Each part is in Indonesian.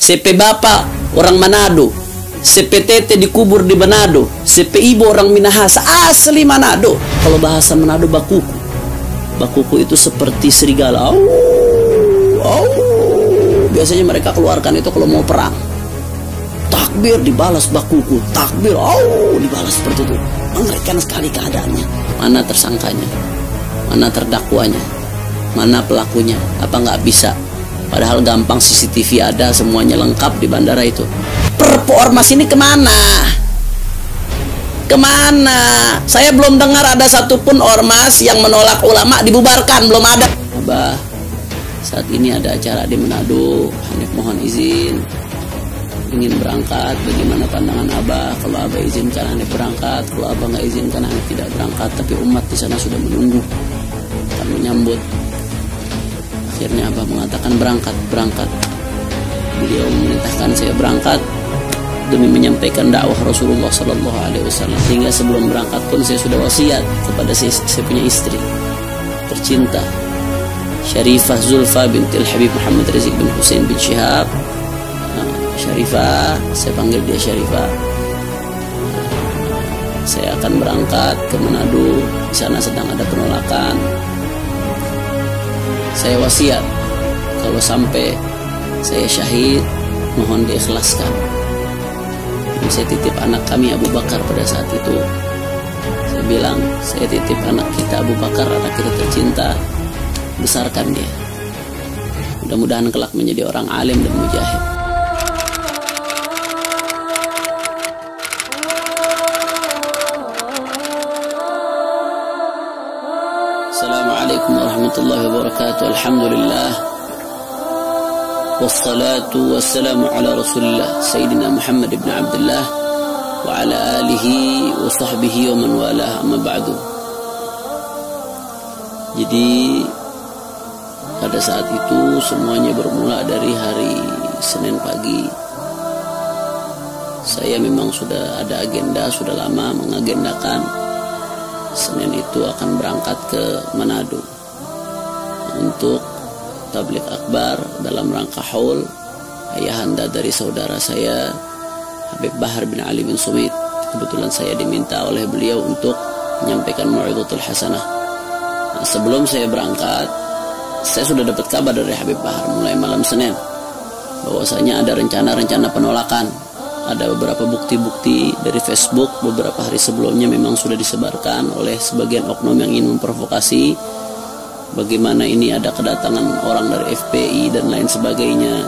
CP Bapak orang Manado, CP Tete dikubur di Manado, CP Ibu orang Minahasa, asli Manado. Kalau bahasa Manado bakuku. Bakuku itu seperti serigala. Biasanya mereka keluarkan itu kalau mau perang. Takbir dibalas bakuku, takbir, dibalas seperti itu. Mengerikan sekali keadaannya. Mana tersangkanya? Mana terdakwanya? Mana pelakunya? Apa nggak bisa? Padahal gampang, CCTV ada, semuanya lengkap di bandara itu. Perpu ormas ini kemana? Kemana? Saya belum dengar ada satupun ormas yang menolak ulama dibubarkan, belum ada. Abah, saat ini ada acara di Manado. Hanif mohon izin, ingin berangkat. Bagaimana pandangan Abah? Kalau Abah izinkan Hanif berangkat, kalau Abah nggak izinkan Hanif tidak berangkat. Tapi umat di sana sudah menunggu, akan menyambut. Akhirnya Abah mengatakan berangkat. Beliau memerintahkan saya berangkat demi menyampaikan dakwah Rasulullah Sallallahu Alaihi Wasallam. Hingga sebelum berangkat pun saya sudah wasiat kepada saya punya istri tercinta, Syarifah Zulfa bintil Habib Muhammad Rizik bin Hussein bin Syihab. Syarifah, saya panggil dia Syarifah. Saya akan berangkat ke Manado. Di sana sedang ada penolakan. Saya wasiat, kalau sampai saya syahid, mohon diikhlaskan. Dan saya titip anak kami Abu Bakar pada saat itu. Saya bilang, saya titip anak kita Abu Bakar, anak kita tercinta, besarkan dia. Mudah-mudahan kelak menjadi orang alim dan mujahid. Assalamualaikum warahmatullahi wabarakatuh. Alhamdulillah, wassalatu wassalamu ala rasulillah Sayyidina Muhammad ibn Abdullah wa ala alihi wa sahbihi wa man walah, amma ba'du. Jadi pada saat itu semuanya bermula dari hari Senin pagi. Saya memang sudah ada agenda, sudah lama mengagendakan Senin itu akan berangkat ke Manado untuk tabligh akbar dalam rangka haul ayahanda dari saudara saya Habib Bahar bin Ali bin Sumit. Kebetulan saya diminta oleh beliau untuk menyampaikan mau'izatul hasanah. Nah, sebelum saya berangkat, saya sudah dapat kabar dari Habib Bahar mulai malam Senin bahwasanya ada rencana-rencana penolakan. Ada beberapa bukti-bukti dari Facebook beberapa hari sebelumnya memang sudah disebarkan oleh sebagian oknum yang ingin memprovokasi. Bagaimana ini ada kedatangan orang dari FPI dan lain sebagainya.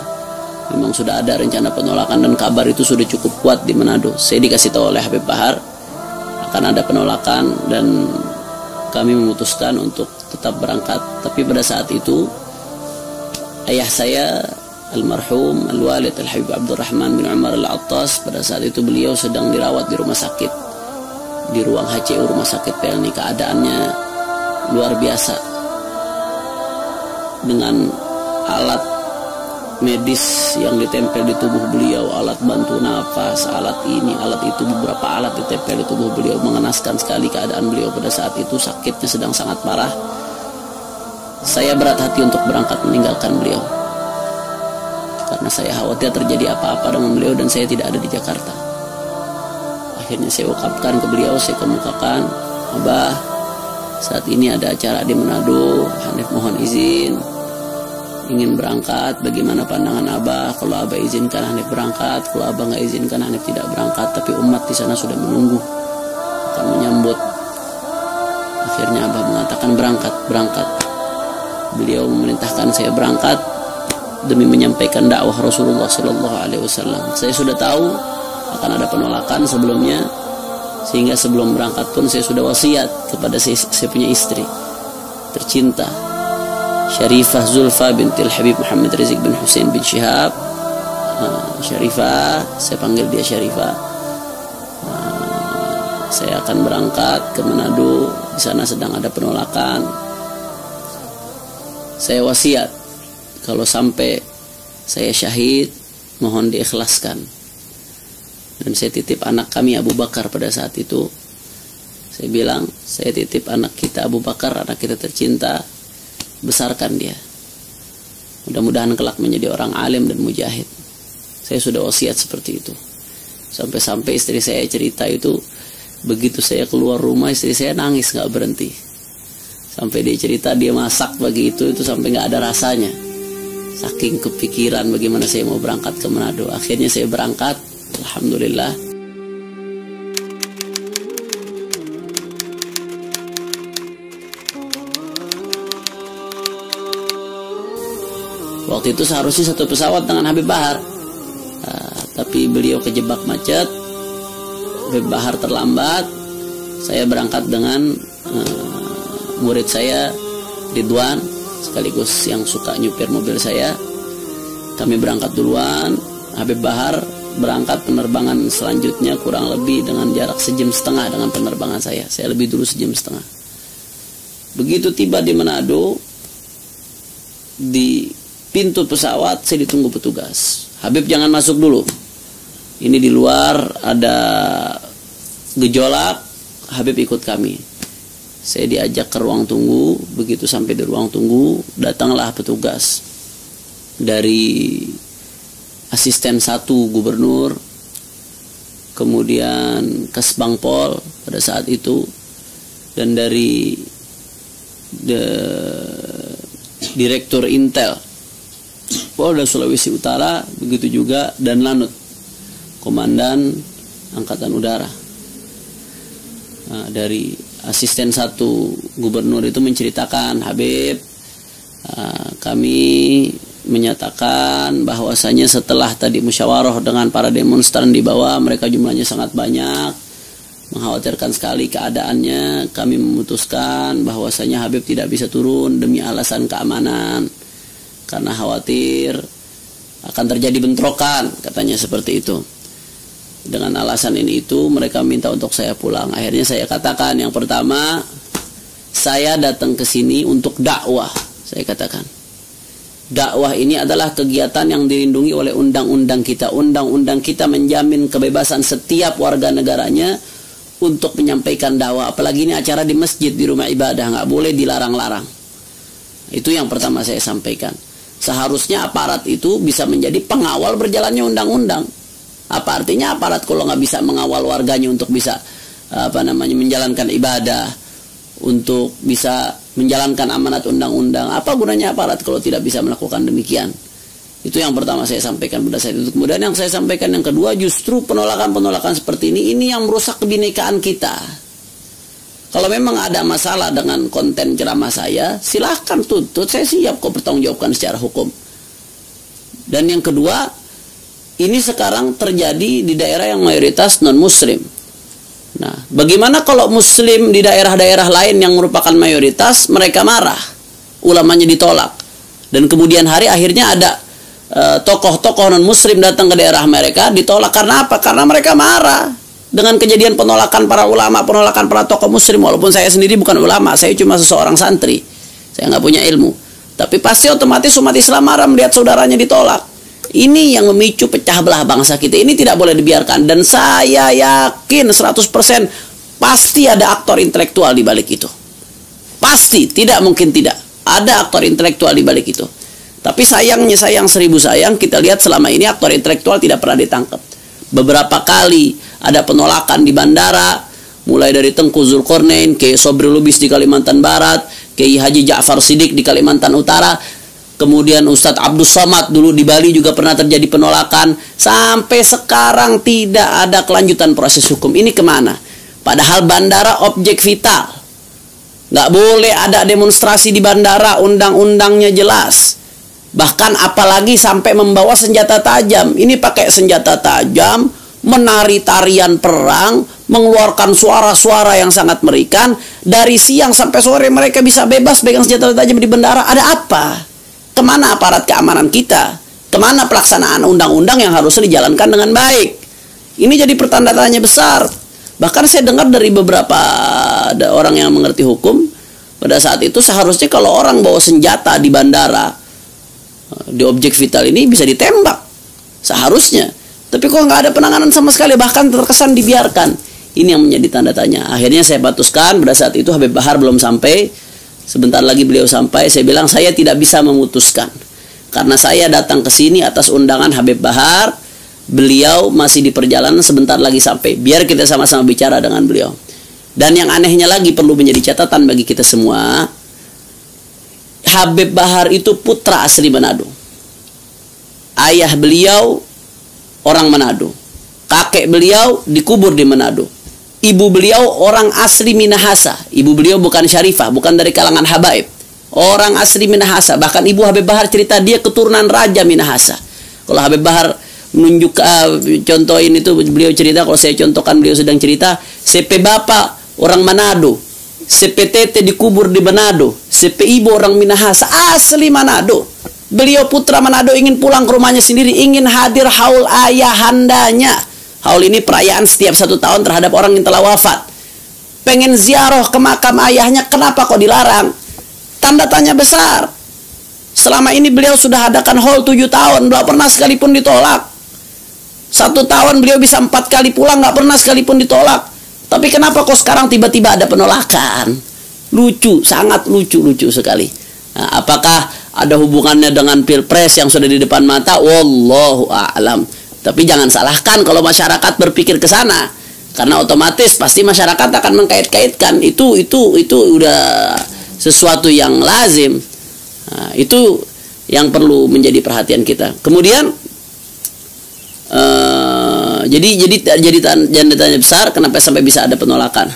Memang sudah ada rencana penolakan dan kabar itu sudah cukup kuat di Manado. Saya dikasih tahu oleh Habib Bahar akan ada penolakan dan kami memutuskan untuk tetap berangkat. Tapi pada saat itu ayah saya almarhum Al-Walid Al-Habib Abdurrahman bin Umar Al-Attas, pada saat itu beliau sedang dirawat di rumah sakit, di ruang HCU rumah sakit Pelni. Keadaannya luar biasa, dengan alat medis yang ditempel di tubuh beliau, alat bantu nafas, alat ini, alat itu, beberapa alat ditempel di tubuh beliau. Mengenaskan sekali keadaan beliau pada saat itu, sakitnya sedang sangat parah. Saya berat hati untuk berangkat meninggalkan beliau karena saya khawatir terjadi apa-apa dengan beliau dan saya tidak ada di Jakarta. Akhirnya saya ungkapkan ke beliau, saya kemukakan, Abah, saat ini ada acara di Manado, Hanif mohon izin, ingin berangkat. Bagaimana pandangan Abah? Kalau Abah izinkan Hanif berangkat, kalau Abah nggak izinkan Hanif tidak berangkat. Tapi umat di sana sudah menunggu, akan menyambut. Akhirnya Abah mengatakan berangkat. Beliau memerintahkan saya berangkat demi menyampaikan dakwah Rasulullah Sallallahu Alaihi Wasallam. Saya sudah tahu akan ada penolakan sebelumnya, sehingga sebelum berangkat pun saya sudah wasiat kepada saya punya istri tercinta, Syarifah Zulfa bintil Habib Muhammad Rizik bin Hussein bin Syihab. Syarifah, saya panggil dia Syarifah. Saya akan berangkat ke Manado. Di sana sedang ada penolakan. Saya wasiat, kalau sampai saya syahid, mohon diikhlaskan. Dan saya titip anak kami Abu Bakar pada saat itu. Saya bilang, saya titip anak kita Abu Bakar, anak kita tercinta, besarkan dia. Mudah-mudahan kelak menjadi orang alim dan mujahid. Saya sudah wasiat seperti itu. Sampai-sampai istri saya cerita itu, begitu saya keluar rumah istri saya nangis nggak berhenti. Sampai dia cerita dia masak pagi itu sampai nggak ada rasanya. Saking kepikiran bagaimana saya mau berangkat ke Manado. Akhirnya saya berangkat, alhamdulillah. Waktu itu seharusnya satu pesawat dengan Habib Bahar, tapi beliau kejebak macet. Habib Bahar terlambat. Saya berangkat dengan murid saya Ridwan, sekaligus yang suka nyupir mobil saya. Kami berangkat duluan. Habib Bahar berangkat penerbangan selanjutnya kurang lebih dengan jarak 1,5 jam dengan penerbangan saya. Saya lebih dulu 1,5 jam. Begitu tiba di Manado, di pintu pesawat saya ditunggu petugas. Habib jangan masuk dulu. Ini di luar ada gejolak. Habib ikut kami. Saya diajak ke ruang tunggu. Begitu sampai di ruang tunggu, datanglah petugas dari asisten 1 gubernur, kemudian Kasbangpol pada saat itu, dan dari Direktur Intel Polda Sulawesi Utara, begitu juga dan Lanut, Komandan Angkatan Udara. Nah, dari asisten 1 gubernur itu menceritakan, Habib, kami menyatakan bahwasanya setelah tadi musyawarah dengan para demonstran di bawah, mereka jumlahnya sangat banyak, mengkhawatirkan sekali keadaannya, kami memutuskan bahwasanya Habib tidak bisa turun demi alasan keamanan, karena khawatir akan terjadi bentrokan, katanya seperti itu. Dengan alasan ini itu mereka minta untuk saya pulang. Akhirnya saya katakan, yang pertama, saya datang ke sini untuk dakwah. Saya katakan, dakwah ini adalah kegiatan yang dilindungi oleh undang-undang kita. Undang-undang kita menjamin kebebasan setiap warga negaranya untuk menyampaikan dakwah. Apalagi ini acara di masjid, di rumah ibadah, nggak boleh dilarang-larang. Itu yang pertama saya sampaikan. Seharusnya aparat itu bisa menjadi pengawal berjalannya undang-undang. Apa artinya aparat kalau nggak bisa mengawal warganya untuk bisa menjalankan ibadah, untuk bisa menjalankan amanat undang-undang? Apa gunanya aparat kalau tidak bisa melakukan demikian? Itu yang pertama saya sampaikan pada saat itu. Kemudian yang saya sampaikan yang kedua, justru penolakan-penolakan seperti ini yang merusak kebinekaan kita. Kalau memang ada masalah dengan konten ceramah saya, silahkan tuntut, saya siap kok bertanggungjawabkan secara hukum. Dan yang kedua, ini sekarang terjadi di daerah yang mayoritas non-muslim. Nah, bagaimana kalau muslim di daerah-daerah lain yang merupakan mayoritas, mereka marah, ulamanya ditolak. Dan kemudian hari akhirnya ada tokoh-tokoh non-muslim datang ke daerah mereka, ditolak. Karena apa? Karena mereka marah dengan kejadian penolakan para ulama, penolakan para tokoh muslim. Walaupun saya sendiri bukan ulama, saya cuma seseorang santri, saya nggak punya ilmu. Tapi pasti otomatis umat Islam marah melihat saudaranya ditolak. Ini yang memicu pecah belah bangsa kita. Ini tidak boleh dibiarkan. Dan saya yakin 100% pasti ada aktor intelektual di balik itu. Pasti, tidak mungkin tidak. Ada aktor intelektual di balik itu. Tapi sayangnya, sayang 1000 sayang, kita lihat selama ini aktor intelektual tidak pernah ditangkap. Beberapa kali ada penolakan di bandara, mulai dari Tengku Zulkarnain, Kiai Sobri Lubis di Kalimantan Barat, Kiai Haji Ja'far Siddiq di Kalimantan Utara, kemudian Ustadz Abdus Somad dulu di Bali juga pernah terjadi penolakan. Sampai sekarang tidak ada kelanjutan proses hukum. Ini kemana? Padahal bandara objek vital, nggak boleh ada demonstrasi di bandara, undang-undangnya jelas. Bahkan apalagi sampai membawa senjata tajam. Ini pakai senjata tajam, menari tarian perang, mengeluarkan suara-suara yang sangat mengerikan. Dari siang sampai sore mereka bisa bebas pegang senjata tajam di bandara. Ada apa? Kemana aparat keamanan kita? Kemana pelaksanaan undang-undang yang harusnya dijalankan dengan baik? Ini jadi pertanda tanya besar. Bahkan saya dengar dari beberapa orang yang mengerti hukum, pada saat itu seharusnya kalau orang bawa senjata di bandara, di objek vital ini bisa ditembak seharusnya. Tapi kok nggak ada penanganan sama sekali, bahkan terkesan dibiarkan. Ini yang menjadi tanda tanya. Akhirnya saya putuskan, pada saat itu Habib Bahar belum sampai, sebentar lagi beliau sampai. Saya bilang saya tidak bisa memutuskan, karena saya datang ke sini atas undangan Habib Bahar beliau masih di perjalanan, sebentar lagi sampai. Biar kita sama-sama bicara dengan beliau. Dan yang anehnya lagi perlu menjadi catatan bagi kita semua, Habib Bahar itu putra asli Manado. Ayah beliau orang Manado. Kakek beliau dikubur di Manado. Ibu beliau orang asli Minahasa. Ibu beliau bukan Syarifah, bukan dari kalangan habaib. Orang asli Minahasa. Bahkan ibu Habib Bahar cerita dia keturunan Raja Minahasa. Kalau Habib Bahar menunjuk contohin itu, beliau cerita, kalau saya contohkan beliau sedang cerita, CP Bapak orang Manado, CP Tete dikubur di Manado, CP Ibu orang Minahasa, asli Manado. Beliau putra Manado ingin pulang ke rumahnya sendiri, ingin hadir haul ayahandanya. Haul ini perayaan setiap 1 tahun terhadap orang yang telah wafat. Pengen ziarah ke makam ayahnya, kenapa kok dilarang? Tanda tanya besar. Selama ini beliau sudah adakan haul 7 tahun, belum pernah sekalipun ditolak. 1 tahun beliau bisa 4 kali pulang, nggak pernah sekalipun ditolak. Tapi kenapa kok sekarang tiba-tiba ada penolakan? Lucu, sangat lucu sekali. Nah, apakah ada hubungannya dengan pilpres yang sudah di depan mata? Wallahu a'lam. Tapi jangan salahkan kalau masyarakat berpikir ke sana, karena otomatis pasti masyarakat akan mengkait-kaitkan itu udah sesuatu yang lazim. Nah, itu yang perlu menjadi perhatian kita. Kemudian jadi tanya besar kenapa sampai bisa ada penolakan.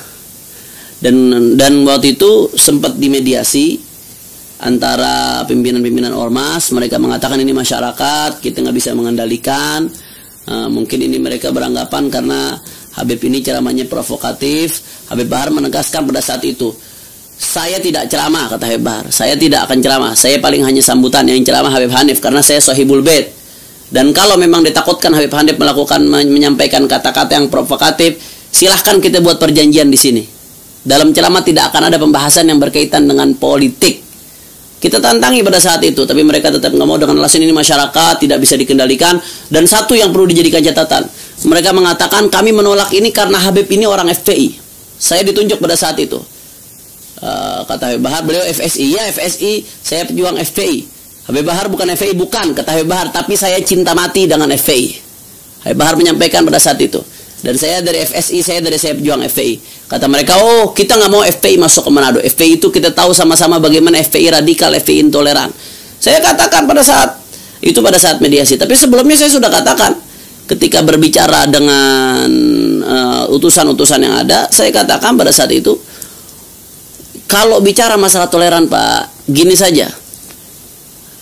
Dan waktu itu sempat dimediasi antara pimpinan-pimpinan ormas. Mereka mengatakan ini masyarakat, kita nggak bisa mengendalikan. Mungkin ini mereka beranggapan karena Habib ini ceramahnya provokatif. Habib Bahar menegaskan pada saat itu, saya tidak ceramah, kata Habib Bahar. Saya tidak akan ceramah. Saya paling hanya sambutan, yang ceramah Habib Hanif karena saya Sahibul Bait. Dan kalau memang ditakutkan Habib Hanif menyampaikan kata-kata yang provokatif, silahkan kita buat perjanjian di sini. Dalam ceramah tidak akan ada pembahasan yang berkaitan dengan politik. Kita tantangi pada saat itu, tapi mereka tetap nggak mau dengan alasan ini masyarakat tidak bisa dikendalikan. Dan satu yang perlu dijadikan catatan, mereka mengatakan kami menolak ini karena Habib ini orang FPI. Saya ditunjuk pada saat itu. Kata Habib Bahar, beliau FSI. Ya FSI, saya pejuang FPI. Habib Bahar bukan FPI, bukan, kata Habib Bahar, tapi saya cinta mati dengan FPI. Habib Bahar menyampaikan pada saat itu. Dan saya dari FSI, saya pejuang FPI. Kata mereka, oh kita nggak mau FPI masuk ke Manado. FPI itu kita tahu sama-sama bagaimana FPI radikal, FPI intoleran. Saya katakan pada saat mediasi. Tapi sebelumnya saya sudah katakan, ketika berbicara dengan utusan-utusan yang ada, saya katakan pada saat itu, kalau bicara masalah toleran Pak, gini saja.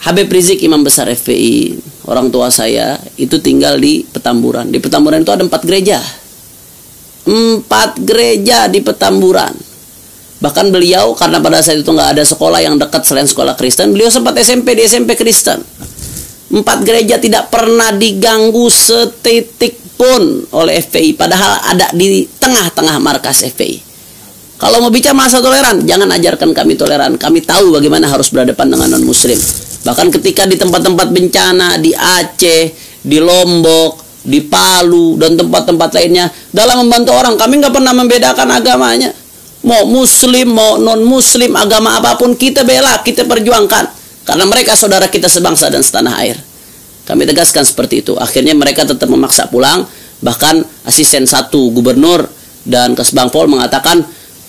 Habib Rizik Imam Besar FPI, orang tua saya itu tinggal di Petamburan. Di Petamburan itu ada 4 gereja. 4 gereja di Petamburan. Bahkan beliau karena pada saat itu nggak ada sekolah yang dekat selain sekolah Kristen, beliau sempat SMP di SMP Kristen. 4 gereja tidak pernah diganggu setitik pun oleh FPI, padahal ada di tengah-tengah markas FPI. Kalau mau bicara masalah toleran, jangan ajarkan kami toleran. Kami tahu bagaimana harus berhadapan dengan non-muslim. Bahkan ketika di tempat-tempat bencana, di Aceh, di Lombok, di Palu, dan tempat-tempat lainnya, dalam membantu orang, kami nggak pernah membedakan agamanya. Mau muslim, mau non-muslim, agama apapun, kita bela, kita perjuangkan. Karena mereka saudara kita sebangsa dan setanah air. Kami tegaskan seperti itu. Akhirnya mereka tetap memaksa pulang. Bahkan asisten 1 gubernur dan Kasbang Pol mengatakan,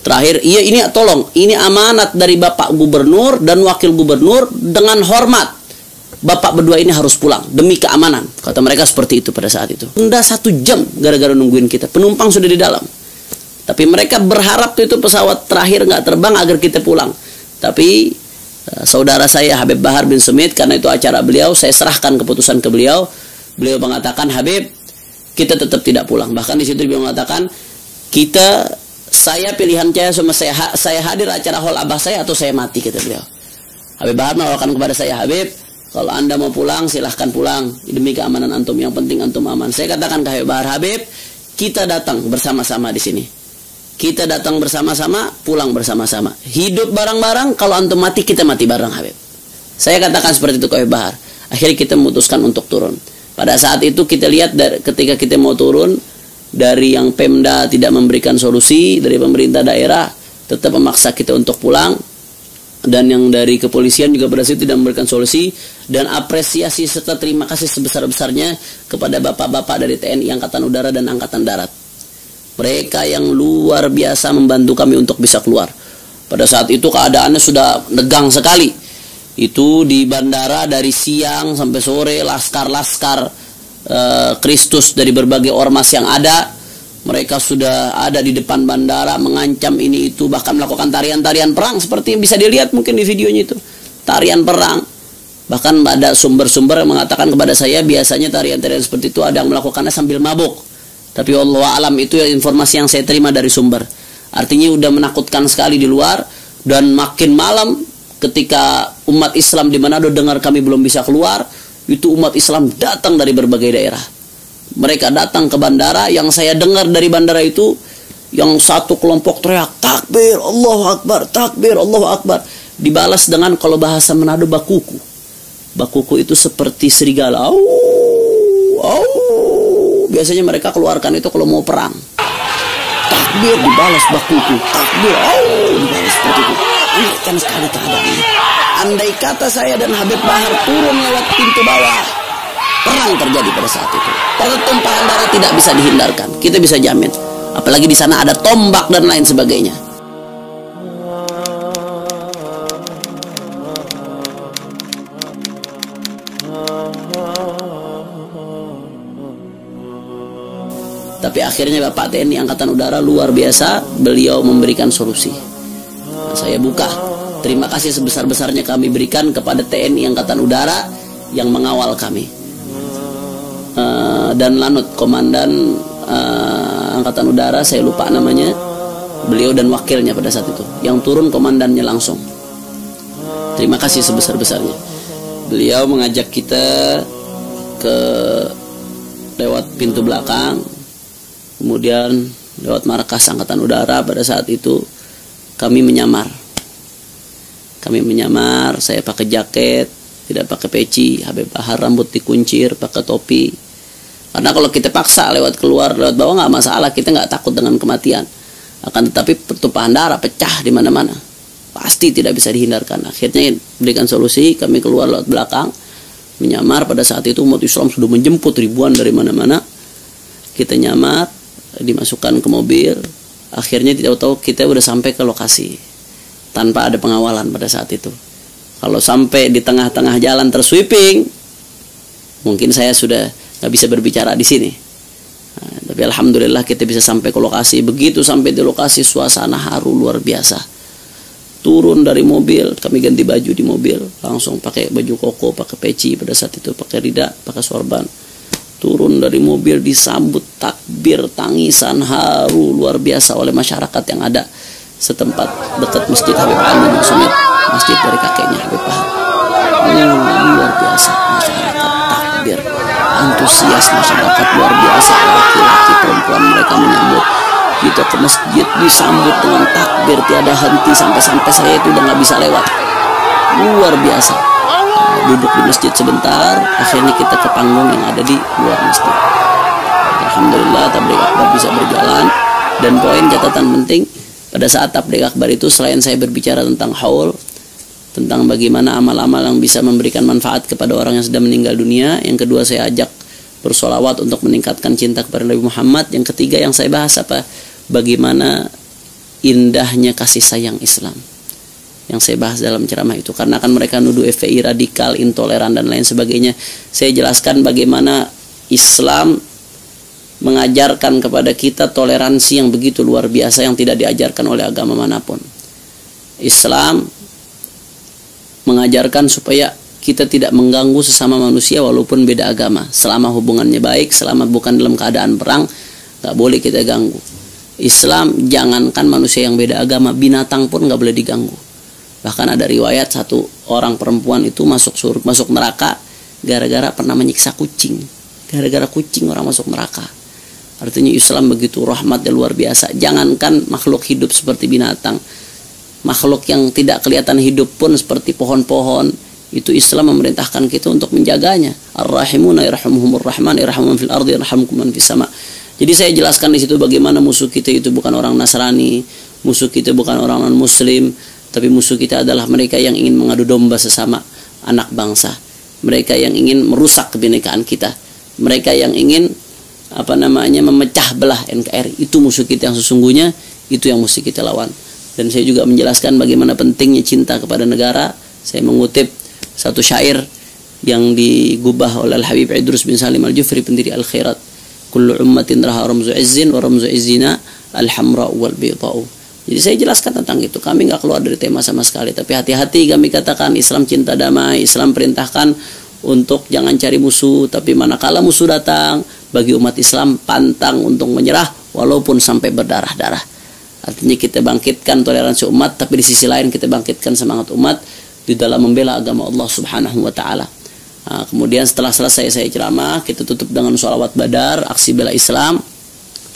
terakhir, iya ini tolong, ini amanat dari Bapak Gubernur dan Wakil Gubernur, dengan hormat Bapak berdua ini harus pulang demi keamanan. Kata mereka seperti itu pada saat itu. Udah 1 jam gara-gara nungguin kita. Penumpang sudah di dalam. Tapi mereka berharap itu pesawat terakhir nggak terbang agar kita pulang. Tapi saudara saya Habib Bahar bin Smith, karena itu acara beliau, saya serahkan keputusan ke beliau. Beliau mengatakan, Habib, kita tetap tidak pulang. Bahkan di situ beliau mengatakan, saya pilihan saya hadir acara hall abah saya atau saya mati, kata beliau. Habib Bahar menawarkan kepada saya, Habib, kalau Anda mau pulang silahkan pulang demi keamanan antum, yang penting antum aman. Saya katakan ke Habib Bahar, Habib, kita datang bersama-sama di sini. Kita datang bersama-sama, pulang bersama-sama. Hidup bareng-bareng, kalau antum mati kita mati bareng, Habib. Saya katakan seperti itu ke Habib Bahar. Akhirnya kita memutuskan untuk turun. Pada saat itu kita lihat ketika kita mau turun, dari yang Pemda tidak memberikan solusi, dari pemerintah daerah tetap memaksa kita untuk pulang, dan yang dari kepolisian juga pada saat itu tidak memberikan solusi. Dan apresiasi serta terima kasih sebesar-besarnya kepada bapak-bapak dari TNI Angkatan Udara dan Angkatan Darat. Mereka yang luar biasa membantu kami untuk bisa keluar. Pada saat itu keadaannya sudah negang sekali. Itu di bandara dari siang sampai sore, laskar-laskar Kristus dari berbagai ormas yang ada. Mereka sudah ada di depan bandara mengancam ini itu, bahkan melakukan tarian-tarian perang seperti yang bisa dilihat mungkin di videonya itu. Tarian perang. Bahkan ada sumber-sumber yang mengatakan kepada saya biasanya tarian-tarian seperti itu ada yang melakukannya sambil mabuk. Tapi Allah alam, itu informasi yang saya terima dari sumber. Artinya udah menakutkan sekali di luar. Dan makin malam ketika umat Islam di Manado dengar kami belum bisa keluar, itu umat Islam datang dari berbagai daerah. Mereka datang ke bandara. Yang saya dengar dari bandara itu, yang satu kelompok teriak takbir, Allahu Akbar, takbir, Allahu Akbar. Dibalas dengan kalau bahasa Manado bakuku. Bakuku itu seperti serigala. Au, au. Biasanya mereka keluarkan itu kalau mau perang. Takbir dibalas bakuku. Takbir, au, dibalas seperti itu. Mengerikan sekali keadaannya. Andai kata saya dan Habib Bahar turun lewat pintu bawah, perang terjadi pada saat itu. Pertumpahan darah tidak bisa dihindarkan. Kita bisa jamin. Apalagi di sana ada tombak dan lain sebagainya. Tapi akhirnya Bapak TNI Angkatan Udara luar biasa, beliau memberikan solusi. Nah, saya buka. Terima kasih sebesar-besarnya kami berikan kepada TNI Angkatan Udara yang mengawal kami. Dan Lanut, Komandan Angkatan Udara, saya lupa namanya. Beliau dan wakilnya pada saat itu. Yang turun komandannya langsung. Terima kasih sebesar-besarnya. Beliau mengajak kita ke lewat pintu belakang. Kemudian lewat markas Angkatan Udara pada saat itu kami menyamar. Saya pakai jaket, tidak pakai peci, Habib Bahar rambut dikuncir, pakai topi. Karena kalau kita paksa lewat keluar, lewat bawah nggak masalah, kita nggak takut dengan kematian. Akan tetapi pertumpahan darah pecah di mana-mana, pasti tidak bisa dihindarkan. Akhirnya berikan solusi, kami keluar lewat belakang, menyamar. Pada saat itu umat Islam sudah menjemput ribuan dari mana-mana. Kita nyamar, dimasukkan ke mobil. Akhirnya tidak tahu kita udah sampai ke lokasi tanpa ada pengawalan pada saat itu. Kalau sampai di tengah-tengah jalan tersweeping, mungkin saya sudah nggak bisa berbicara di sini. Nah, tapi alhamdulillah kita bisa sampai ke lokasi. Begitu sampai di lokasi, suasana haru luar biasa. Turun dari mobil, kami ganti baju di mobil, langsung pakai baju koko, pakai peci pada saat itu, pakai rida, pakai sorban. Turun dari mobil disambut takbir, tangisan haru luar biasa oleh masyarakat yang ada setempat dekat Masjid Habib Ali bin Sumit, masjid dari kakeknya Habib Bahar. Luar biasa masyarakat takbir, antusias masyarakat luar biasa, laki-laki perempuan mereka menyambut kita ke masjid, disambut dengan takbir tiada henti sampai saya itu udah nggak bisa lewat. Luar biasa. Duduk di masjid sebentar, akhirnya kita ke panggung yang ada di luar masjid. Alhamdulillah tabligh akbar bisa berjalan. Dan poin catatan penting pada saat tabligh akbar itu, selain saya berbicara tentang haul, tentang bagaimana amal-amal yang bisa memberikan manfaat kepada orang yang sudah meninggal dunia, yang kedua saya ajak bersolawat untuk meningkatkan cinta kepada Nabi Muhammad, yang ketiga yang saya bahas apa? Bagaimana indahnya kasih sayang Islam, yang saya bahas dalam ceramah itu. Karena kan mereka nuduh FPI radikal, intoleran dan lain sebagainya. Saya jelaskan bagaimana Islam mengajarkan kepada kita toleransi yang begitu luar biasa yang tidak diajarkan oleh agama manapun. Islam mengajarkan supaya kita tidak mengganggu sesama manusia walaupun beda agama. Selama hubungannya baik, selama bukan dalam keadaan perang, gak boleh kita ganggu. Islam jangankan manusia yang beda agama, binatang pun gak boleh diganggu. Bahkan ada riwayat satu orang perempuan itu masuk neraka gara-gara pernah menyiksa kucing. Gara-gara kucing orang masuk neraka. Artinya Islam begitu rahmat dan luar biasa. Jangankan makhluk hidup seperti binatang, makhluk yang tidak kelihatan hidup pun seperti pohon-pohon, itu Islam memerintahkan kita untuk menjaganya. Ar-rahimuna yarhamuhumur rahman yarhamuhum fil ardi yarhamukum man fis sama. Jadi saya jelaskan di situ bagaimana musuh kita itu bukan orang Nasrani, musuh kita bukan orang non-muslim, tapi musuh kita adalah mereka yang ingin mengadu domba sesama anak bangsa. mereka yang ingin merusak kebinekaan kita, mereka yang ingin memecah belah NKRI. Itu musuh kita yang sesungguhnya, itu yang mesti kita lawan. Dan saya juga menjelaskan bagaimana pentingnya cinta kepada negara. Saya mengutip satu syair yang digubah oleh Al-Habib Idrus bin Salim Al-Jufri, pendiri Al-Khairat. Kullu ummatin raha ramzu izzin wa ramzu izzina al-hamra wal bidau. Jadi saya jelaskan tentang itu. Kami nggak keluar dari tema sama sekali. Tapi hati-hati kami katakan, Islam cinta damai. Islam perintahkan untuk jangan cari musuh. Tapi manakala musuh datang, bagi umat Islam pantang untuk menyerah walaupun sampai berdarah-darah. Artinya kita bangkitkan toleransi umat, tapi di sisi lain kita bangkitkan semangat umat di dalam membela agama Allah Subhanahu wa Ta'ala. Nah, kemudian setelah selesai saya ceramah, kita tutup dengan sholawat badar, aksi bela Islam,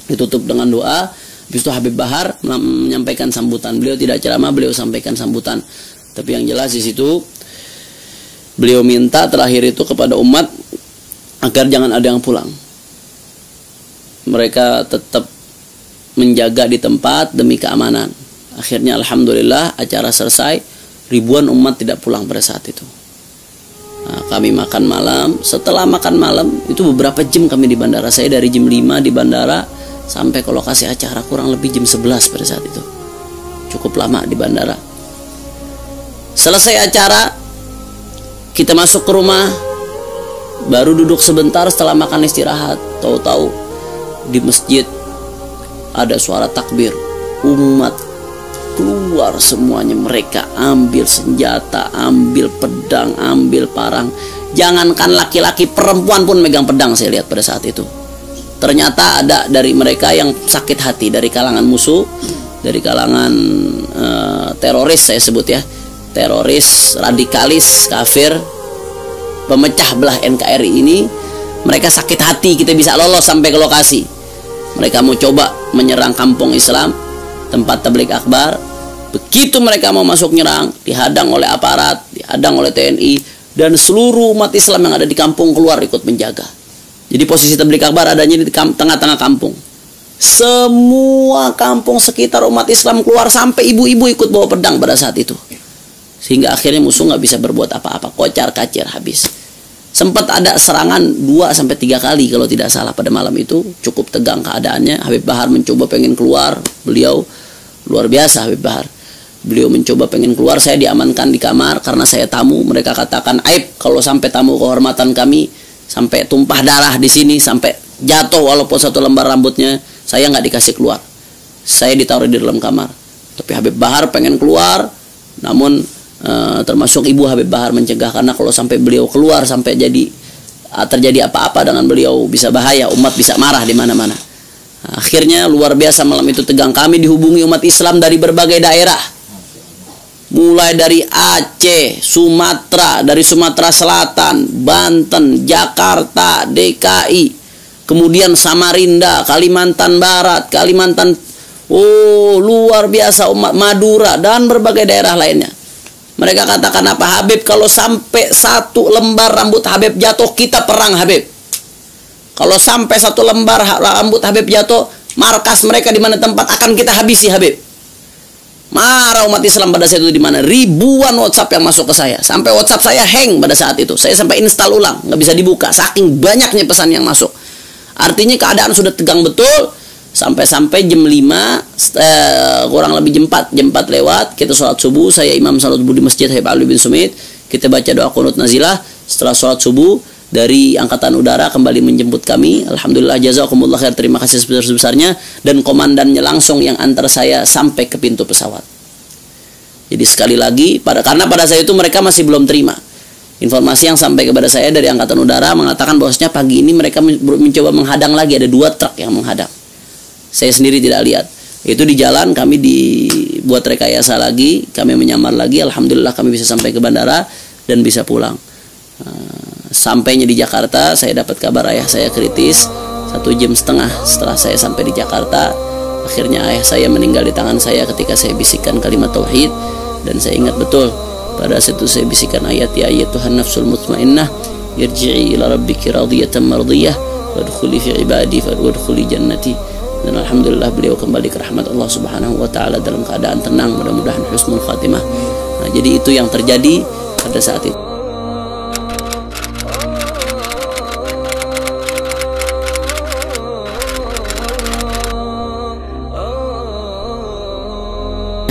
ditutup dengan doa. Habis itu Habib Bahar menyampaikan sambutan. Beliau tidak ceramah, beliau sampaikan sambutan. Tapi yang jelas di situ beliau minta terakhir itu kepada umat agar jangan ada yang pulang. Mereka tetap menjaga di tempat demi keamanan. Akhirnya alhamdulillah acara selesai, ribuan umat tidak pulang pada saat itu. Nah, kami makan malam. Setelah makan malam itu beberapa jam kami di bandara. Saya dari jam 5 di bandara sampai ke lokasi acara kurang lebih jam 11 pada saat itu. Cukup lama di bandara. Selesai acara, kita masuk ke rumah, baru duduk sebentar setelah makan istirahat. Tahu-tahu di masjid ada suara takbir. Umat keluar semuanya. Mereka ambil senjata, ambil pedang, ambil parang. Jangankan laki-laki, perempuan pun megang pedang saya lihat pada saat itu. Ternyata ada dari mereka yang sakit hati, dari kalangan musuh, dari kalangan teroris saya sebut ya, teroris, radikalis, kafir, pemecah belah NKRI ini. Mereka sakit hati kita bisa lolos sampai ke lokasi. Mereka mau coba menyerang kampung Islam, tempat tabligh akbar. Begitu mereka mau masuk nyerang, dihadang oleh aparat, dihadang oleh TNI, dan seluruh umat Islam yang ada di kampung keluar ikut menjaga. Jadi posisi tabligh akbar adanya di tengah-tengah kampung. Semua kampung sekitar umat Islam keluar, sampai ibu-ibu ikut bawa pedang pada saat itu. Sehingga akhirnya musuh nggak bisa berbuat apa-apa, kocar-kacir habis. Sempat ada serangan 2-3 kali kalau tidak salah pada malam itu. Cukup tegang keadaannya. Habib Bahar mencoba pengen keluar. Beliau luar biasa Habib Bahar. Beliau mencoba pengen keluar, saya diamankan di kamar karena saya tamu. Mereka katakan aib kalau sampai tamu kehormatan kami sampai tumpah darah di sini, sampai jatuh walaupun satu lembar rambutnya, saya nggak dikasih keluar. Saya ditaruh di dalam kamar. Tapi Habib Bahar pengen keluar, namun termasuk ibu Habib Bahar mencegah, karena kalau sampai beliau keluar, sampai terjadi apa-apa dengan beliau bisa bahaya, umat bisa marah di mana-mana. Akhirnya luar biasa malam itu tegang. Kami dihubungi umat Islam dari berbagai daerah. Mulai dari Aceh, Sumatera, dari Sumatera Selatan, Banten, Jakarta, DKI, kemudian Samarinda, Kalimantan Barat, Kalimantan, luar biasa umat Madura, dan berbagai daerah lainnya. Mereka katakan apa? Habib, kalau sampai 1 lembar rambut Habib jatuh, kita perang Habib. Kalau sampai 1 lembar rambut Habib jatuh, markas mereka di mana tempat akan kita habisi Habib. Marah umat Islam pada saat itu di mana? Ribuan WhatsApp yang masuk ke saya. Sampai WhatsApp saya hang pada saat itu. Saya sampai install ulang, nggak bisa dibuka. Saking banyaknya pesan yang masuk. Artinya keadaan sudah tegang betul. Sampai jam 5, kurang lebih jam 4 lewat. Kita sholat subuh. Saya imam sholat subuh di Masjid Habib Ali bin Sumit. Kita baca doa qunut nazilah. Setelah sholat subuh, dari Angkatan Udara kembali menjemput kami. Alhamdulillah, jazakumullah khair, terima kasih sebesar-besarnya. Dan komandannya langsung yang antar saya sampai ke pintu pesawat. Jadi sekali lagi, karena pada saat itu mereka masih belum terima informasi yang sampai kepada saya dari Angkatan Udara mengatakan bahwasanya pagi ini mereka mencoba menghadang lagi, ada 2 truk yang menghadang. Saya sendiri tidak lihat. Itu di jalan kami dibuat rekayasa lagi, kami menyamar lagi. Alhamdulillah kami bisa sampai ke bandara dan bisa pulang. Sampainya di Jakarta, saya dapat kabar ayah saya kritis. 1,5 jam setelah saya sampai di Jakarta, akhirnya ayah saya meninggal di tangan saya ketika saya bisikkan kalimat tauhid. Dan saya ingat betul pada saat itu saya bisikkan ayat, ya ayyatuhan nafsul mutmainnah irji'i ila rabbiki radiyatan mardiyah wadkhuli fi ibadi wadkhuli jannati. Dan alhamdulillah beliau kembali ke rahmat Allah Subhanahu wa taala dalam keadaan tenang, mudah-mudahan husnul khatimah. Nah, jadi itu yang terjadi pada saat itu.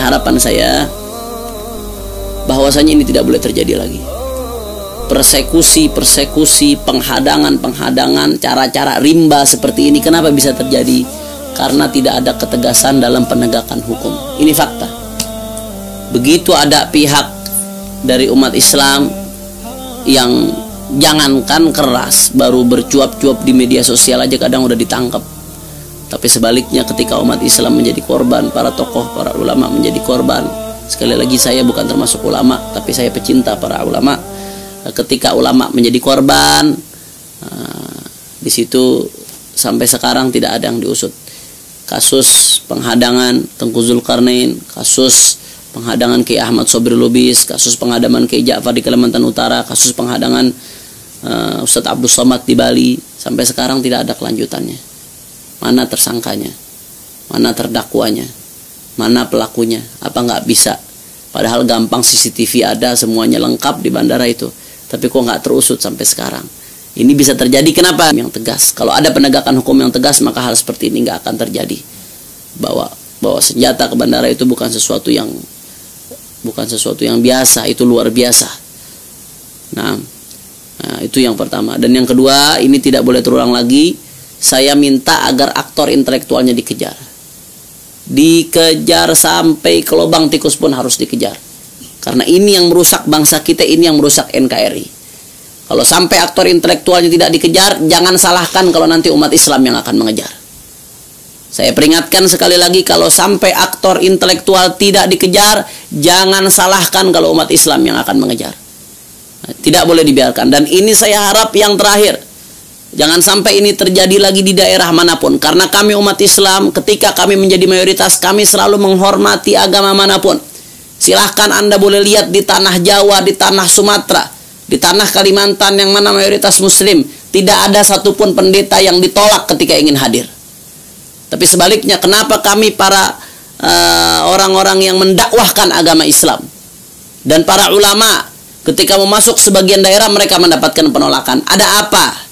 harapan saya bahwasanya ini tidak boleh terjadi lagi. Persekusi, penghadangan, cara-cara rimba seperti ini kenapa bisa terjadi? Karena tidak ada ketegasan dalam penegakan hukum. Ini fakta. Begitu ada pihak dari umat Islam yang jangankan keras, baru bercuap-cuap di media sosial aja kadang udah ditangkap. Tapi sebaliknya ketika umat Islam menjadi korban, para tokoh, para ulama menjadi korban. Sekali lagi saya bukan termasuk ulama, tapi saya pecinta para ulama. Ketika ulama menjadi korban, di situ sampai sekarang tidak ada yang diusut. Kasus penghadangan Tengku Zulkarnain, kasus penghadangan Kiai Ahmad Sobri Lubis, kasus penghadangan Kiai Ja'far di Kalimantan Utara, kasus penghadangan Ustadz Abdul Somad di Bali, sampai sekarang tidak ada kelanjutannya. Mana tersangkanya? Mana terdakwanya? Mana pelakunya? Apa nggak bisa? Padahal gampang, CCTV ada, semuanya lengkap di bandara itu. Tapi kok nggak terusut sampai sekarang? Ini bisa terjadi kenapa? Yang tegas. Kalau ada penegakan hukum yang tegas, maka hal seperti ini nggak akan terjadi. Bawa senjata ke bandara itu bukan sesuatu yang biasa, itu luar biasa. Nah, itu yang pertama. Dan yang kedua, ini tidak boleh terulang lagi. Saya minta agar aktor intelektualnya dikejar. Dikejar sampai ke lubang tikus pun harus dikejar. Karena ini yang merusak bangsa kita, ini yang merusak NKRI. Kalau sampai aktor intelektualnya tidak dikejar, jangan salahkan kalau nanti umat Islam yang akan mengejar. Saya peringatkan sekali lagi, kalau sampai aktor intelektual tidak dikejar, jangan salahkan kalau umat Islam yang akan mengejar. Tidak boleh dibiarkan. Dan ini saya harap yang terakhir. Jangan sampai ini terjadi lagi di daerah manapun. Karena kami umat Islam, ketika kami menjadi mayoritas, kami selalu menghormati agama manapun. Silahkan Anda boleh lihat di tanah Jawa, di tanah Sumatera, di tanah Kalimantan yang mana mayoritas Muslim, tidak ada satupun pendeta yang ditolak ketika ingin hadir. Tapi sebaliknya, kenapa kami para orang-orang yang mendakwahkan agama Islam dan para ulama ketika memasuk sebagian daerah mereka mendapatkan penolakan? Ada apa?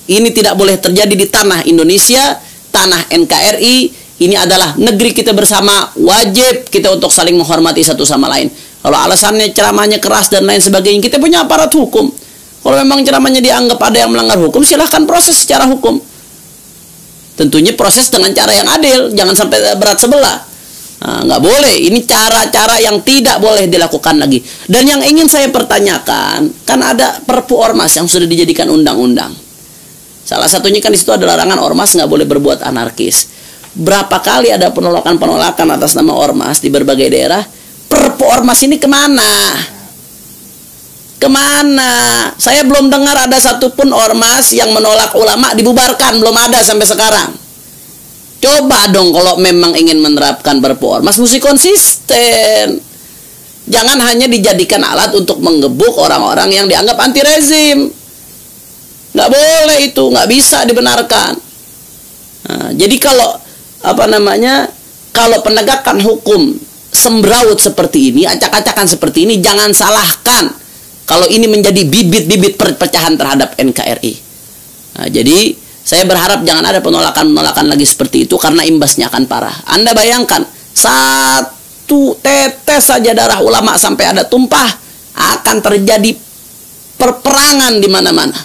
Ini tidak boleh terjadi di tanah Indonesia, tanah NKRI. Ini adalah negeri kita bersama, wajib kita untuk saling menghormati satu sama lain. Kalau alasannya ceramahnya keras dan lain sebagainya, kita punya aparat hukum. Kalau memang ceramahnya dianggap ada yang melanggar hukum, silahkan proses secara hukum. Tentunya proses dengan cara yang adil, jangan sampai berat sebelah. Nggak boleh, ini cara-cara yang tidak boleh dilakukan lagi. Dan yang ingin saya pertanyakan, kan ada Perpu Ormas yang sudah dijadikan undang-undang. Salah satunya kan di situ ada larangan ormas nggak boleh berbuat anarkis. Berapa kali ada penolakan-penolakan atas nama ormas di berbagai daerah. Perpu ormas ini kemana? Kemana? Saya belum dengar ada satupun ormas yang menolak ulama dibubarkan. Belum ada sampai sekarang. Coba dong kalau memang ingin menerapkan perpu ormas, mesti konsisten. Jangan hanya dijadikan alat untuk menggebuk orang-orang yang dianggap anti rezim. Nggak boleh itu, nggak bisa dibenarkan. Jadi kalau kalau penegakan hukum sembraut seperti ini, acak-acakan seperti ini, jangan salahkan kalau ini menjadi bibit-bibit perpecahan terhadap NKRI. Jadi saya berharap jangan ada penolakan-penolakan lagi seperti itu, karena imbasnya akan parah. Anda bayangkan, satu tetes saja darah ulama sampai ada tumpah, akan terjadi perperangan di mana-mana.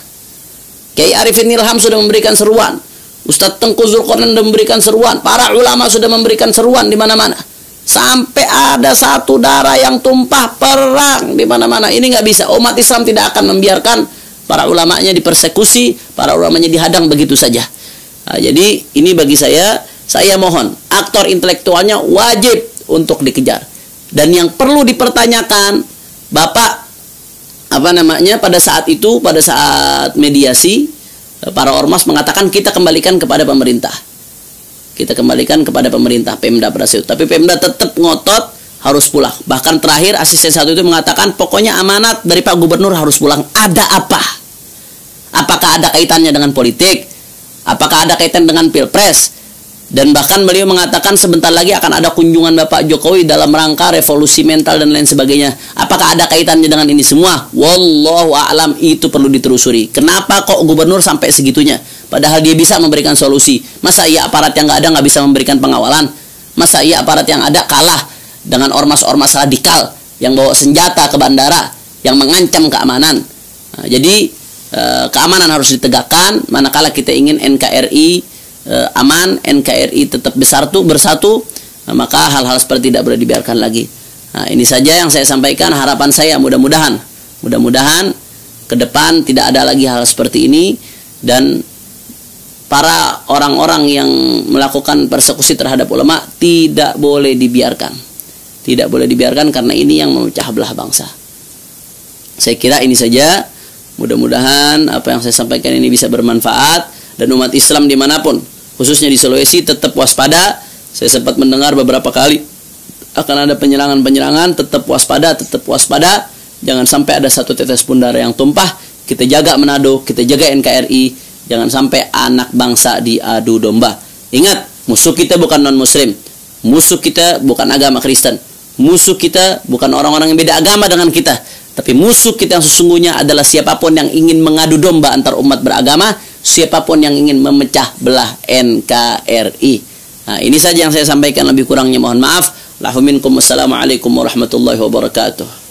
Kiai Arifin Ilham sudah memberikan seruan, Ustadz Tengku Zulkarnain sudah memberikan seruan, para ulama sudah memberikan seruan di mana-mana. Sampai ada satu darah yang tumpah, perang di mana-mana. Ini nggak bisa. Umat Islam tidak akan membiarkan para ulamanya dipersekusi, para ulamanya dihadang begitu saja. Jadi ini bagi saya mohon aktor intelektualnya wajib untuk dikejar. Dan yang perlu dipertanyakan, Bapak pada saat itu, pada saat mediasi, para ormas mengatakan kita kembalikan kepada pemerintah. Kita kembalikan kepada pemerintah, Pemda berhasil. Tapi Pemda tetap ngotot harus pulang. Bahkan terakhir asisten satu itu mengatakan pokoknya amanat dari Pak Gubernur harus pulang. Ada apa? Apakah ada kaitannya dengan politik? Apakah ada kaitan dengan Pilpres? Dan bahkan beliau mengatakan sebentar lagi akan ada kunjungan Bapak Jokowi dalam rangka revolusi mental dan lain sebagainya. Apakah ada kaitannya dengan ini semua? Wallahu a'lam, itu perlu ditelusuri. Kenapa kok gubernur sampai segitunya? Padahal dia bisa memberikan solusi. Masa iya aparat yang nggak ada nggak bisa memberikan pengawalan? Masa iya aparat yang ada kalah dengan ormas-ormas radikal yang bawa senjata ke bandara, yang mengancam keamanan. Nah, jadi keamanan harus ditegakkan. Manakala kita ingin NKRI aman, NKRI tetap bersatu, maka hal-hal seperti tidak boleh dibiarkan lagi. Nah, ini saja yang saya sampaikan. Harapan saya mudah-mudahan ke depan tidak ada lagi hal seperti ini, dan para orang-orang yang melakukan persekusi terhadap ulama tidak boleh dibiarkan. Tidak boleh dibiarkan, karena ini yang memecah belah bangsa. Saya kira ini saja. Mudah-mudahan apa yang saya sampaikan ini bisa bermanfaat, dan umat Islam dimanapun, khususnya di Sulawesi, tetap waspada. Saya sempat mendengar beberapa kali akan ada penyerangan-penyerangan. Tetap waspada. Jangan sampai ada satu tetes pun darah yang tumpah. Kita jaga Manado, kita jaga NKRI. Jangan sampai anak bangsa diadu domba. Ingat, musuh kita bukan non-muslim. Musuh kita bukan agama Kristen. Musuh kita bukan orang-orang yang beda agama dengan kita. Tapi musuh kita yang sesungguhnya adalah siapapun yang ingin mengadu domba antar umat beragama, siapapun yang ingin memecah belah NKRI. Nah, ini saja yang saya sampaikan, lebih kurangnya mohon maaf. Assalamualaikum warahmatullahi wabarakatuh.